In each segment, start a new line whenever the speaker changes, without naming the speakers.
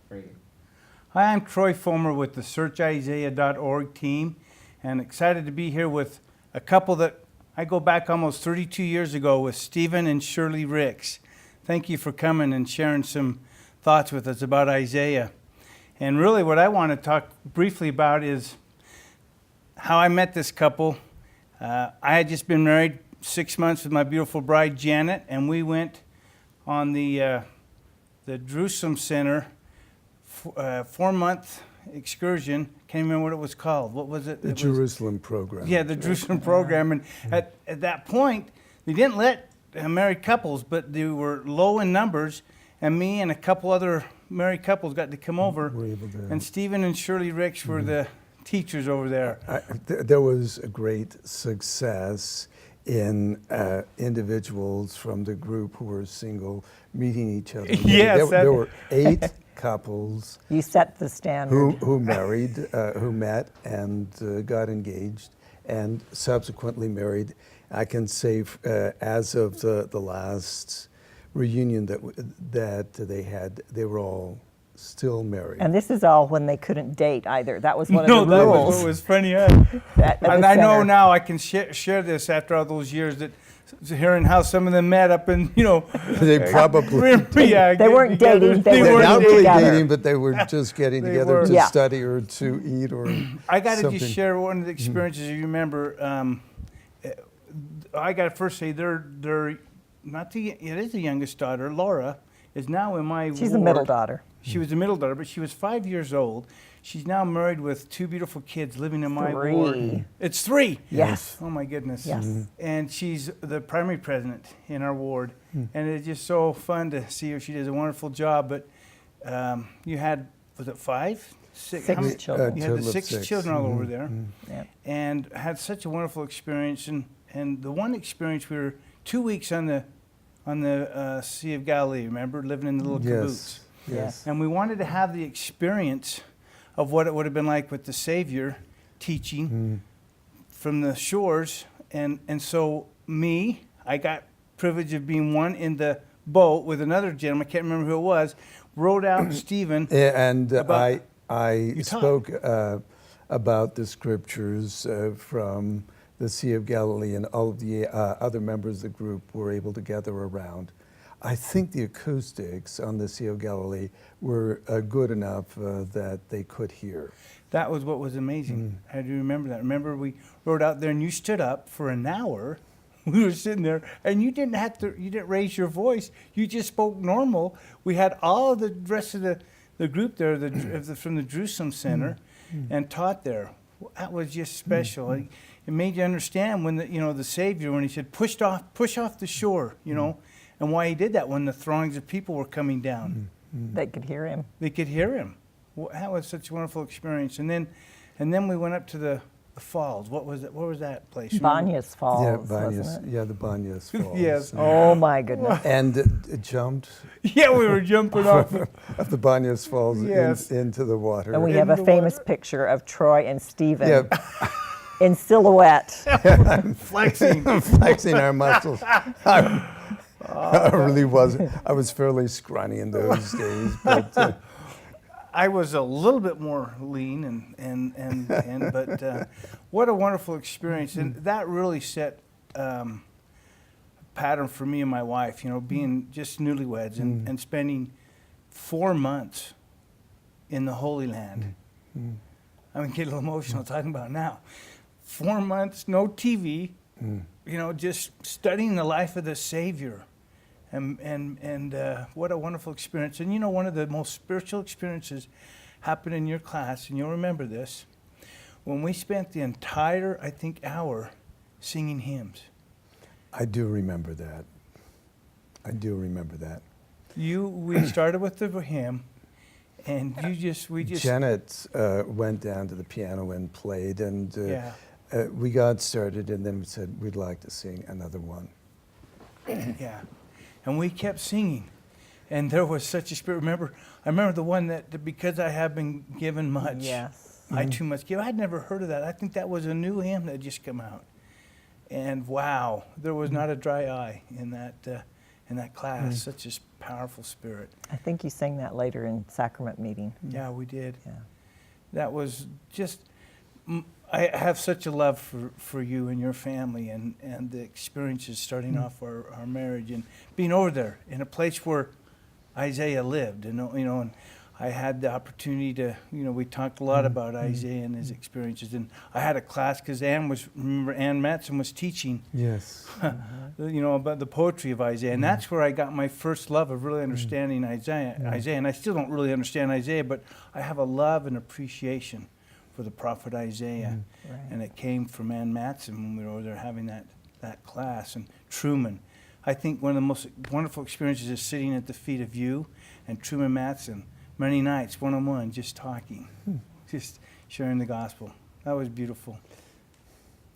Great.
Hi, I'm Troy Fomer with the SearchIsaiah.org team, and excited to be here with a couple that I go back almost 32 years ago with Stephen and Shirley Ricks. Thank you for coming and sharing some thoughts with us about Isaiah. And really what I want to talk briefly about is how I met this couple. I had just been married 6 months with my beautiful bride, Janet, and we went on the Jerusalem Center 4-month excursion. Can't remember what it was called. What was it?
The Jerusalem program.
Yeah, the Jerusalem program. And at that point, they didn't let married couples, but they were low in numbers. And me and a couple other married couples got to come over.
We're able to.
And Stephen and Shirley Ricks were the teachers over there.
There was a great success in individuals from the group who were single meeting each other.
Yes,
there were 8 couples
You set the standard.
who married, who met and got engaged and subsequently married. I can say as of the last reunion that they had, they were all still married.
And this is all when they couldn't date either. That was one
No,
of the
that
rules.
was what was funny.
at the
And I know
center.
now I can share this after all those years, that hearing how some of them met up in,
They probably
yeah,
They weren't dating, they
they're
were
not
dating
really
together.
dating, but they were just getting
They
together
were.
to
Yeah.
study or to eat or
I got to
something.
just share one of the experiences. You remember? I got to first say they're not the. It is the youngest daughter. Laura is now in my.
She's the
ward.
middle daughter.
She was the middle daughter, but she was 5 years old. She's now married with 2 beautiful kids, living in my
3.
ward. It's 3.
Yes.
Oh my goodness.
Yes.
And she's the primary president in our ward, and it's just so fun to see her. She does a wonderful job. But you had, was it 5? 6?
Six
How many-
children.
You had the
Total of
6
6.
children all over there,
Yep.
and had such a wonderful experience. And the one experience, we were 2 weeks on the Sea of Galilee. Remember, living in the little caboose.
Yes.
And we wanted to have the experience of what it would have been like with the Savior teaching from the shores. And so I got privilege of being one in the boat with another gentleman, I can't remember who it was, rowed out Stephen.
And
About-
I
You
spoke about the scriptures from the Sea of Galilee, and all of the other members of the group were able to gather around. I think the acoustics on the Sea of Galilee were good enough that they could hear.
That was what was amazing. I do remember that. Remember, we rode out there and you stood up for an hour. We were sitting there, and you didn't raise your voice. You just spoke normal. We had all of the rest of the group there from the Jerusalem Center and taught there. That was just special. It made you understand when the Savior, when he said, push off the shore, and why he did that when the throngs of people were coming down.
They could hear him.
They could hear him. Well, that was such a wonderful experience. And then we went up to the falls. What was it? What was that place? Remember?
Banyas Falls,
Yeah,
wasn't it?
Yeah, the Banyas Falls.
Yes.
Oh my goodness.
And it jumped
Yeah, we were jumping off.
of the Banyas Falls
Yes.
into the water.
And we
In
have a
the
famous
water.
picture of Troy and Stephen
yeah,
in silhouette.
flexing.
flexing our muscles. I really wasn't. I was fairly scrawny in those days, but
I was a little bit more lean, but what a wonderful experience, and that really set a pattern for me and my wife. Being just newlyweds and spending 4 months in the Holy Land. I'm getting a little emotional talking about it now. 4 months, no TV. Just studying the life of the Savior. And what a wonderful experience. And one of the most spiritual experiences happened in your class, and you'll remember this, when we spent the entire, I think, hour singing hymns.
I do remember that. I do remember that.
We started with the hymn, and we just
Janet went down to the piano and played, and
yeah.
we got started, and then we said we'd like to sing another one.
Yeah. And we kept singing. And there was such a spirit. I remember the one that because I have been given much,
Yes.
I too much give. I'd never heard of that. I think that was a new hymn that had just come out. And wow, there was not a dry eye in that. in that class. Such a powerful spirit.
I think you sang that later in sacrament meeting.
Yeah, we did.
Yeah.
That was just, I have such a love for you and your family and the experiences starting off our marriage and being over there in a place where Isaiah lived. And, and I had the opportunity to, we talked a lot about Isaiah and his experiences. And I had a class because remember Ann Matson was teaching,
Yes.
about the poetry of Isaiah. And that's where I got my first love of really understanding Isaiah. And I still don't really understand Isaiah, but I have a love and appreciation for the prophet Isaiah.
Right.
And it came from Ann Matson when we were over there having that class. And Truman. I think one of the most wonderful experiences is sitting at the feet of you and Truman Matson many nights, one-on-one, just talking, just sharing the gospel. That was beautiful.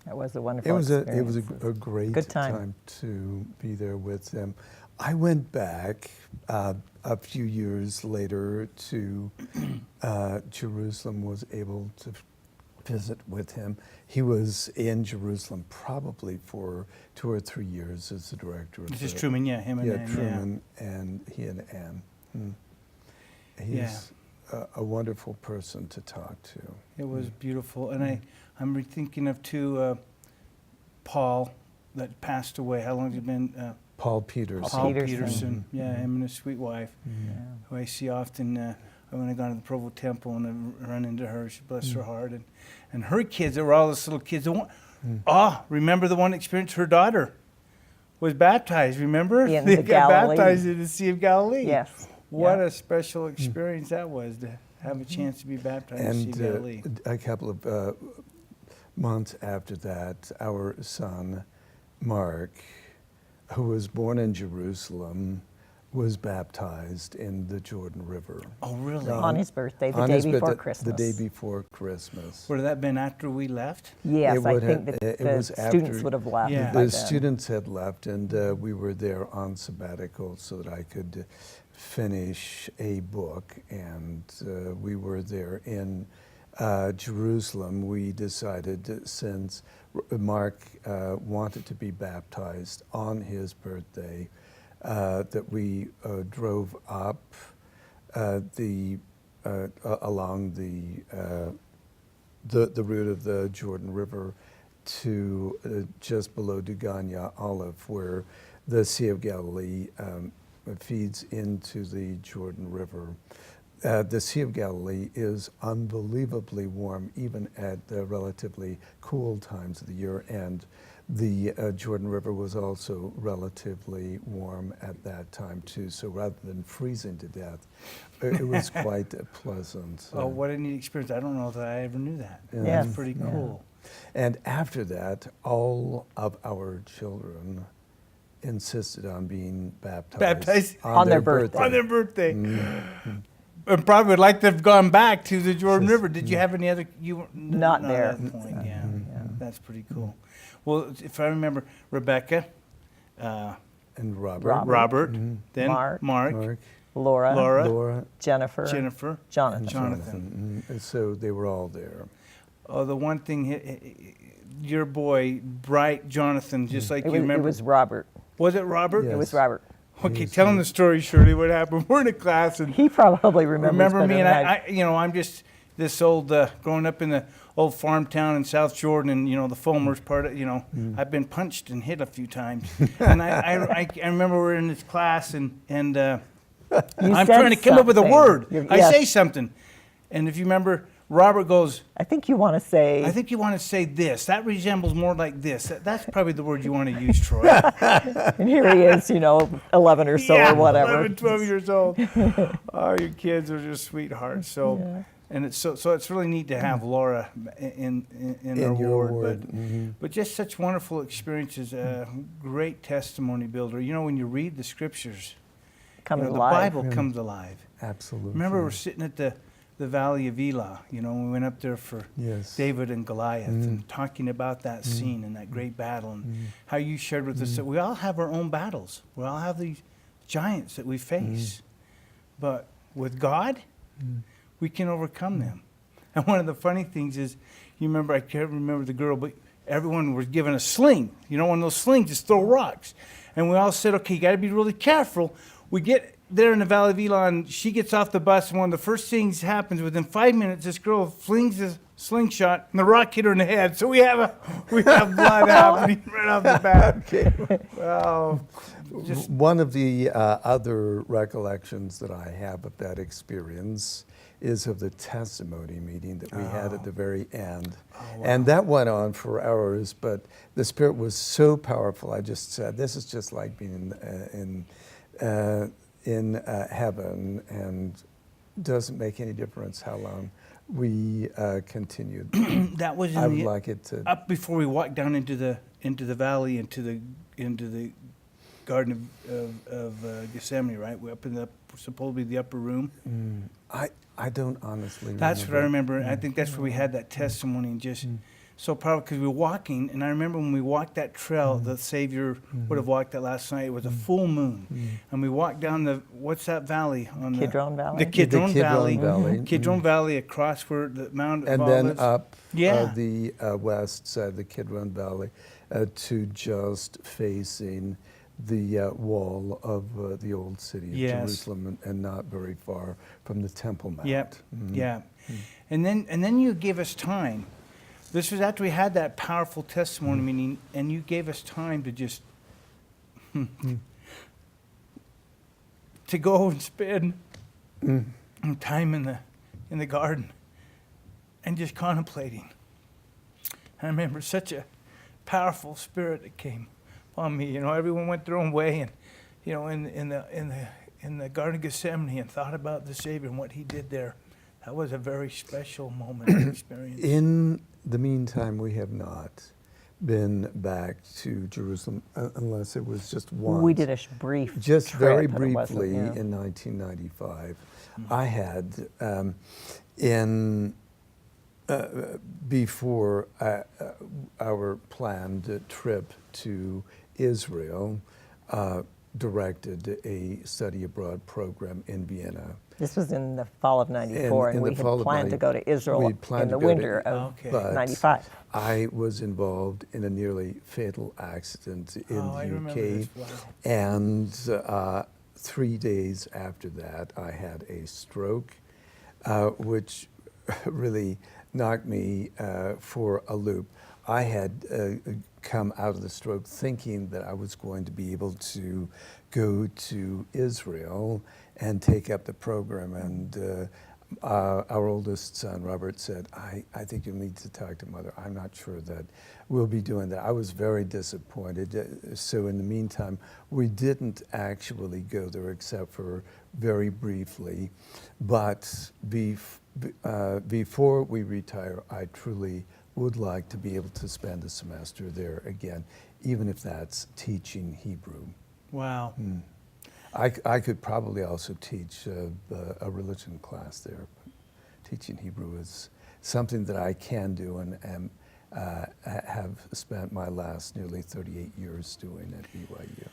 That was a wonderful
It was
experience.
a great
Good time.
to be there with them. I went back a few years later to Jerusalem, was able to visit with him. He was in Jerusalem probably for 2 or 3 years as the director of
This is Truman, yeah, him and Ann,
Truman and he and Ann. He's a wonderful person to talk to.
It was beautiful. And I'm thinking of, too, Paul that passed away. How long has it been?
Paul Peterson.
Paul
Peterson.
Peterson. Yeah, him and his sweet wife, who I see often when I go to the Provo Temple and I run into her. She bless her heart. And her kids, there were all those little kids. Remember the one experience? Her daughter was baptized, remember?
In
They
the
got
Galilee.
baptized in the Sea of Galilee.
Yes.
What
Yeah.
a special experience that was to have a chance to be baptized in the
And
Sea of Galilee.
a couple of months after that, our son, Mark, who was born in Jerusalem, was baptized in the Jordan River.
Oh, really?
On his birthday, the
On
day
his
before
birthday-
Christmas.
The day before Christmas.
Would that have been after we left?
Yes,
It
I
would
think
have-
that
it
the
was
students
after-
would have left
Yeah.
by
The
then.
students had left, and we were there on sabbatical so that I could finish a book, and we were there in Jerusalem. We decided, since Mark wanted to be baptized on his birthday, that we drove up along the route of the Jordan River to just below Duganya Olive, where the Sea of Galilee feeds into the Jordan River. The Sea of Galilee is unbelievably warm, even at the relatively cool times of the year, and the Jordan River was also relatively warm at that time too. So rather than freezing to death, it was quite pleasant.
Oh, what a neat experience. I don't know that I ever knew that.
Yeah.
Yes.
That's pretty
Yeah.
cool.
And after that, all of our children insisted on being
Baptized
on their birthday.
On their birthday.
Mm-hmm.
And probably would like to have gone back to the Jordan
Just-
River. Did you have any other? You were
Not there.
At that point, yeah.
Mm-hmm.
That's pretty cool. Well, if I remember, Rebecca,
And Robert,
Robert,
Mm-hmm.
then
Mark.
Mark,
Laura,
Laura,
Jennifer,
Jennifer,
Jonathan.
Jonathan.
Mhm. So they were all there.
Oh, the one thing, your boy, bright Jonathan, just like
It
you
was,
remember.
it was Robert.
Was it Robert?
Yeah.
It was
Yes.
Robert.
Okay,
Yes,
tell him
he-
the story, Shirley. What happened? We're in a class and
He probably remembers
remember
better
me, and
than
I'm just this old, growing up in the old farm town in South Jordan, and the Fulmers part of, I've been punched and hit a few times, and I remember we're in this class, and
You
I'm
said
trying to come up with a
something.
word. I
Yes.
say something, and if you remember, Robert goes,
I think you want to say.
I think you want to say this. That resembles more like this. That's probably the word you want to use, Troy.
And here he is, 11 or so or whatever.
11, 12 years old. Oh, your kids are just sweethearts. So, and it's so it's really neat to have Laura in our
your
ward.
ward.
But
Mhm.
but just such wonderful experiences. Great testimony builder. When you read the scriptures,
Comes
the
alive.
Bible
Yeah.
comes alive.
Absolutely.
Remember, we're sitting at the Valley of Elah. We went up there for
Yes.
David and Goliath
Mm.
and talking about that scene and that great battle and how you shared with us that we all have our own battles. We all have these giants that we face. But with God, we can overcome them. And one of the funny things is, I can't remember the girl, but everyone was given a sling. You know, one of those slings, just throw rocks. And we all said, okay, you got to be really careful. We get there in the Valley of Elon. She gets off the bus, and one of the first things happens within 5 minutes. This girl flings a slingshot, and the rock hit her in the head. So we have blood happening right off the bat.
Okay.
Well, just
One of the other recollections that I have of that experience is of the testimony meeting that we had at the very end. And that went on for hours, but the Spirit was so powerful. I just said, this is just like being in heaven, and doesn't make any difference how long we continued.
that was
I
in
would
the,
like it to.
up before we walked down into the valley, into the Garden of Gethsemane, right? We're up in the supposedly the upper room.
I don't honestly
That's what I
remember.
remember. I think that's where we had that testimony, and just so proud because we were walking. And I remember when we walked that trail, the Savior would have walked that last night. It was a full moon, and we walked down what's that valley on
Kidron Valley?
The Kidron
The Kidron
Valley.
Valley.
Kidron Valley across where the Mount of
And
Olives.
then up
Yeah.
the west side, the Kidron Valley, to just facing the wall of the old city of
Yes.
Jerusalem, and not very far from the Temple Mount.
Yep. Yeah. And then you gave us time. This was after we had that powerful testimony meeting, and you gave us time to just to go and spend time in the garden and just contemplating. I remember such a powerful spirit that came on me. You know, everyone went their own way, and you know, in the Garden of Gethsemane, and thought about the Savior and what He did there. That was a very special moment of experience.
In the meantime, we have not been back to Jerusalem unless it was just once.
We did a brief
Just
trip,
very
but it wasn't,
briefly
yeah.
in 1995.
Mm-hmm.
I had before our planned trip to Israel, directed a study abroad program in Vienna.
This was in the fall of '94,
In
and
the
we
fall
had
of
planned to
90
go to Israel
we planned
in the
to go to-
winter of
Okay.
But
'95.
I was involved in a nearly fatal accident in
Oh, I
the
remember
UK,
this. Wow.
and 3 days after that, I had a stroke, which really knocked me for a loop. I had come out of the stroke thinking that I was going to be able to go to Israel and take up the program, and our oldest son, Robert, said, I think you need to talk to Mother. I'm not sure that we'll be doing that. I was very disappointed. So in the meantime, we didn't actually go there except for very briefly. But before we retire, I truly would like to be able to spend a semester there again, even if that's teaching Hebrew.
Wow.
I could probably also teach a religion class there. But teaching Hebrew is something that I can do, and have spent my last nearly 38 years doing at BYU.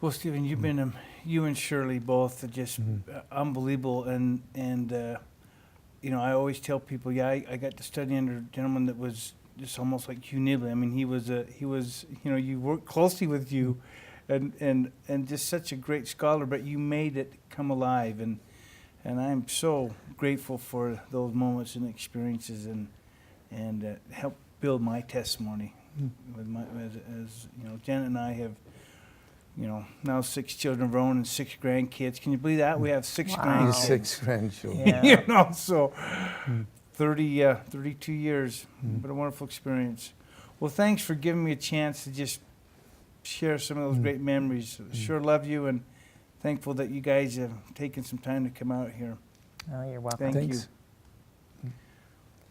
Well, Stephen, you've been you and Shirley both are just unbelievable, and you know, I always tell people, I got to study under a gentleman that was just almost like Hugh Nibley. I mean, he was you know, you worked closely with you, and just such a great scholar, but you made it come alive, and I'm so grateful for those moments and experiences, and help build my testimony with my as you know, Janet and I have, you know, now 6 children of our own and 6 grandkids. Can you believe that? We have 6
Wow.
grandkids.
6 grandchildren.
Yeah.
You know, so 32 years. What a wonderful experience. Well, thanks for giving me a chance to just share some of those great memories. Sure love you, and thankful that you guys have taken some time to come out here.
Oh, you're welcome.
Thank
Thanks.
you.